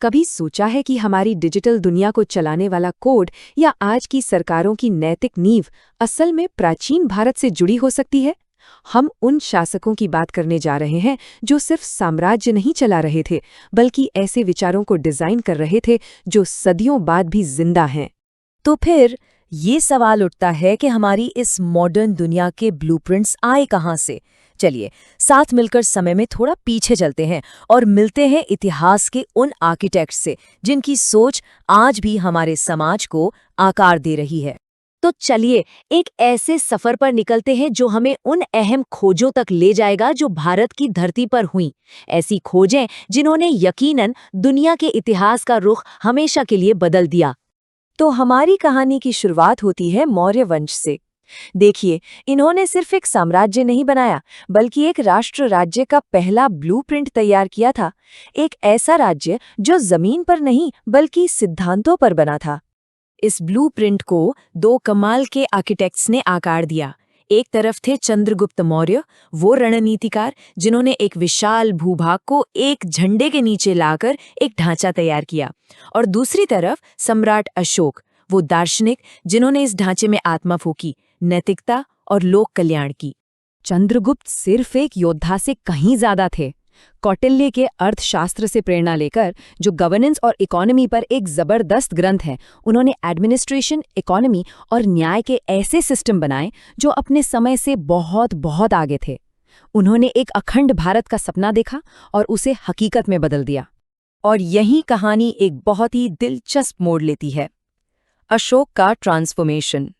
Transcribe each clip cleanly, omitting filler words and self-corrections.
कभी सोचा है कि हमारी डिजिटल दुनिया को चलाने वाला कोड या आज की सरकारों की नैतिक नींव असल में प्राचीन भारत से जुड़ी हो सकती है? हम उन शासकों की बात करने जा रहे हैं जो सिर्फ साम्राज्य नहीं चला रहे थे, बल्कि ऐसे विचारों को डिजाइन कर रहे थे जो सदियों बाद भी जिंदा हैं। तो फिर ये सवाल उठता है कि हमारी इस मॉडर्न दुनिया के ब्लूप्रिंट्स आए कहाँ से? चलिए साथ मिलकर समय में थोड़ा पीछे चलते हैं और मिलते हैं इतिहास के उन आर्किटेक्ट्स से जिनकी सोच आज भी हमारे समाज को आकार दे रही है। तो चलिए एक ऐसे सफर पर निकलते हैं जो हमें उन अहम खोजों तक ले जाएगा जो भारत की धरती पर हुई। ऐसी खोजें जिन्होंने यकीनन दुनिया के इतिहास का रुख हमेशा के लिए बदल दिया। तो हमारी कहानी की शुरुआत होती है मौर्य वंश से। देखिए, इन्होंने सिर्फ एक साम्राज्य नहीं बनाया, बल्कि एक राष्ट्र राज्य का पहला ब्लूप्रिंट तैयार किया था। एक ऐसा राज्य जो जमीन पर नहीं बल्कि सिद्धांतों पर बना था। इस ब्लूप्रिंट को दो कमाल के आर्किटेक्ट्स ने आकार दिया। एक तरफ थे चंद्रगुप्त मौर्य, वो रणनीतिकार जिन्होंने एक विशाल भूभाग को एक झंडे के नीचे लाकर एक ढांचा तैयार किया, और दूसरी तरफ सम्राट अशोक, वो दार्शनिक जिन्होंने इस ढांचे में आत्मा फूंकी, नैतिकता और लोक कल्याण की। चंद्रगुप्त सिर्फ एक योद्धा से कहीं ज्यादा थे। कौटिल्य के अर्थशास्त्र से प्रेरणा लेकर, जो गवर्नेंस और इकोनॉमी पर एक जबरदस्त ग्रंथ है, उन्होंने एडमिनिस्ट्रेशन, इकोनॉमी और न्याय के ऐसे सिस्टम बनाए जो अपने समय से बहुत बहुत आगे थे। उन्होंने एक अखंड भारत का सपना देखा और उसे हकीकत में बदल दिया। और यही कहानी एक बहुत ही दिलचस्प मोड़ लेती है। अशोक का ट्रांसफॉर्मेशन।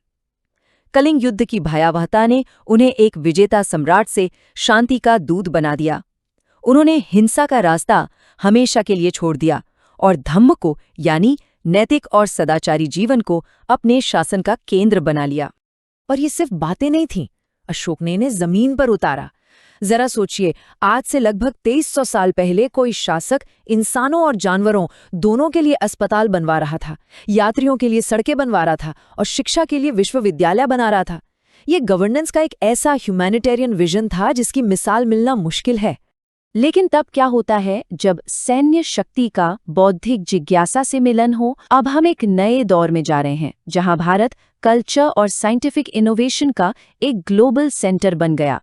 कलिंग युद्ध की भयावहता ने उन्हें एक विजेता सम्राट से शांति का दूत बना दिया। उन्होंने हिंसा का रास्ता हमेशा के लिए छोड़ दिया और धम्म को, यानी नैतिक और सदाचारी जीवन को, अपने शासन का केंद्र बना लिया। और ये सिर्फ बातें नहीं थीं, अशोक ने इन्हें जमीन पर उतारा। जरा सोचिए, आज से लगभग 2300 साल पहले कोई शासक इंसानों और जानवरों दोनों के लिए अस्पताल बनवा रहा था, यात्रियों के लिए सड़कें बनवा रहा था और शिक्षा के लिए विश्वविद्यालय बना रहा था। ये गवर्नेंस का एक ऐसा ह्यूमैनिटेरियन विजन था जिसकी मिसाल मिलना मुश्किल है। लेकिन तब क्या होता है जब सैन्य शक्ति का बौद्धिक जिज्ञासा से मिलन हो? अब हम एक नए दौर में जा रहे हैं जहां भारत कल्चर और साइंटिफिक इनोवेशन का एक ग्लोबल सेंटर बन गया।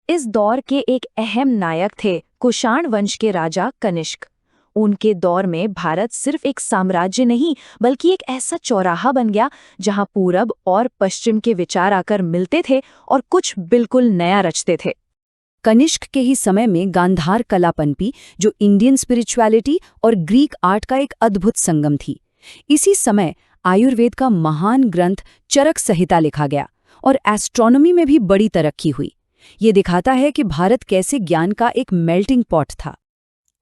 इस दौर के एक अहम नायक थे कुषाण वंश के राजा कनिष्क। उनके दौर में भारत सिर्फ एक साम्राज्य नहीं बल्कि एक ऐसा चौराहा बन गया जहां पूरब और पश्चिम के विचार आकर मिलते थे और कुछ बिल्कुल नया रचते थे। कनिष्क के ही समय में गांधार कला पनपी, जो इंडियन स्पिरिचुअलिटी और ग्रीक आर्ट का एक अद्भुत संगम थी। इसी समय आयुर्वेद का महान ग्रंथ चरक संहिता लिखा गया और एस्ट्रोनॉमी में भी बड़ी तरक्की हुई। ये दिखाता है कि भारत कैसे ज्ञान का एक मेल्टिंग पॉट था।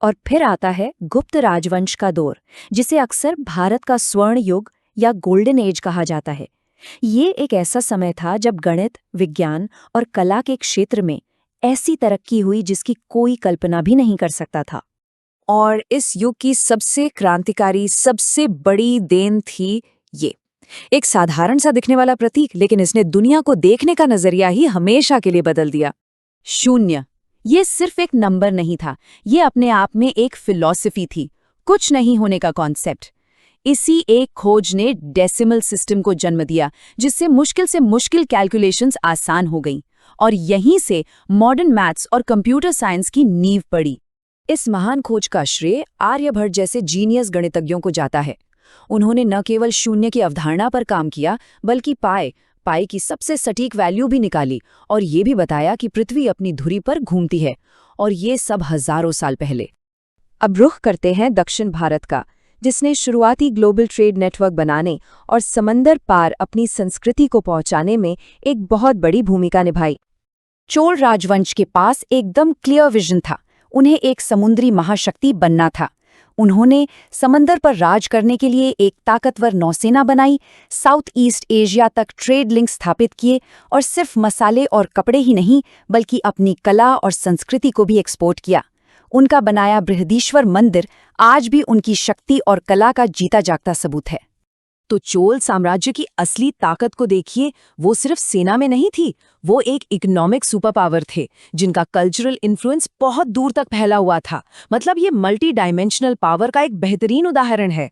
और फिर आता है गुप्त राजवंश का दौर, जिसे अक्सर भारत का स्वर्ण युग या गोल्डन एज कहा जाता है। ये एक ऐसा समय था जब गणित, विज्ञान और कला के क्षेत्र में ऐसी तरक्की हुई जिसकी कोई कल्पना भी नहीं कर सकता था। और इस युग की सबसे क्रांतिकारी, सबसे बड़ी देन थी ये, एक साधारण सा दिखने वाला प्रतीक, लेकिन इसने दुनिया को देखने का नजरिया ही हमेशा के लिए बदल दिया। शून्य। ये सिर्फ एक नंबर नहीं था, ये अपने आप में एक फिलॉसफी थी, कुछ नहीं होने का कॉन्सेप्ट। इसी एक खोज ने डेसिमल सिस्टम को जन्म दिया, जिससे मुश्किल से मुश्किल कैलकुलेशंस आसान हो गईं, और यहीं से मॉडर्न मैथ्स और कंप्यूटर साइंस की नींव पड़ी। इस महान खोज का श्रेय आर्यभट्ट जैसे जीनियस गणितज्ञों को जाता है। उन्होंने न केवल शून्य की अवधारणा पर काम किया, बल्कि पाई की सबसे सटीक वैल्यू भी निकाली और ये भी बताया कि पृथ्वी अपनी धुरी पर घूमती है, और ये सब हजारों साल पहले। अब रुख करते हैं दक्षिण भारत का, जिसने शुरुआती ग्लोबल ट्रेड नेटवर्क बनाने और समंदर पार अपनी संस्कृति को पहुंचाने में एक बहुत बड़ी भूमिका निभाई। चोल राजवंश के पास एकदम क्लियर विजन था, उन्हें एक समुद्री महाशक्ति बनना था। उन्होंने समंदर पर राज करने के लिए एक ताकतवर नौसेना बनाई, साउथ ईस्ट एशिया तक ट्रेड लिंक स्थापित किए, और सिर्फ मसाले और कपड़े ही नहीं बल्कि अपनी कला और संस्कृति को भी एक्सपोर्ट किया। उनका बनाया बृहदीश्वर मंदिर आज भी उनकी शक्ति और कला का जीता जागता सबूत है। तो चोल साम्राज्य की असली ताकत को देखिए, वो सिर्फ सेना में नहीं थी, वो एक इकोनॉमिक सुपर पावर थे जिनका कल्चरल इन्फ्लुएंस बहुत दूर तक फैला हुआ था। मतलब ये मल्टी डायमेंशनल पावर का एक बेहतरीन उदाहरण है।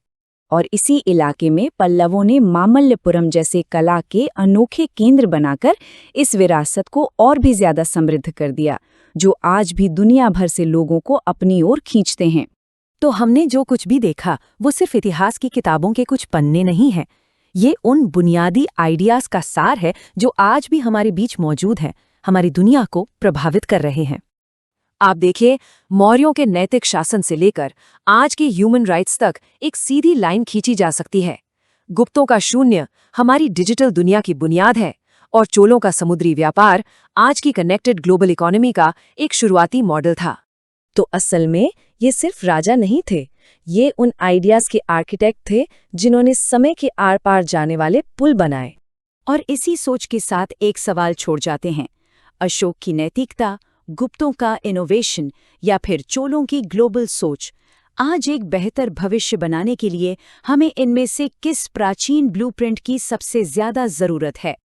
और इसी इलाके में पल्लवों ने मामल्लपुरम जैसे कला के अनोखे केंद्र बनाकर इस विरासत को और भी ज्यादा समृद्ध कर दिया, जो आज भी दुनिया भर से लोगों को अपनी ओर खींचते हैं। तो हमने जो कुछ भी देखा वो सिर्फ इतिहास की किताबों के कुछ पन्ने नहीं हैं। ये उन बुनियादी आइडियाज का सार है जो आज भी हमारे बीच मौजूद हैं, हमारी दुनिया को प्रभावित कर रहे हैं। आप देखिए, मौर्यों के नैतिक शासन से लेकर आज के ह्यूमन राइट्स तक एक सीधी लाइन खींची जा सकती है। गुप्तों का शून्य हमारी डिजिटल दुनिया की बुनियाद है और चोलों का समुद्री व्यापार आज की कनेक्टेड ग्लोबल इकोनॉमी का एक शुरुआती मॉडल था। तो असल में ये सिर्फ राजा नहीं थे, ये उन आइडियाज के आर्किटेक्ट थे जिन्होंने समय के आर पार जाने वाले पुल बनाए। और इसी सोच के साथ एक सवाल छोड़ जाते हैं, अशोक की नैतिकता, गुप्तों का इनोवेशन या फिर चोलों की ग्लोबल सोच, आज एक बेहतर भविष्य बनाने के लिए हमें इनमें से किस प्राचीन ब्लूप्रिंट की सबसे ज्यादा जरूरत है?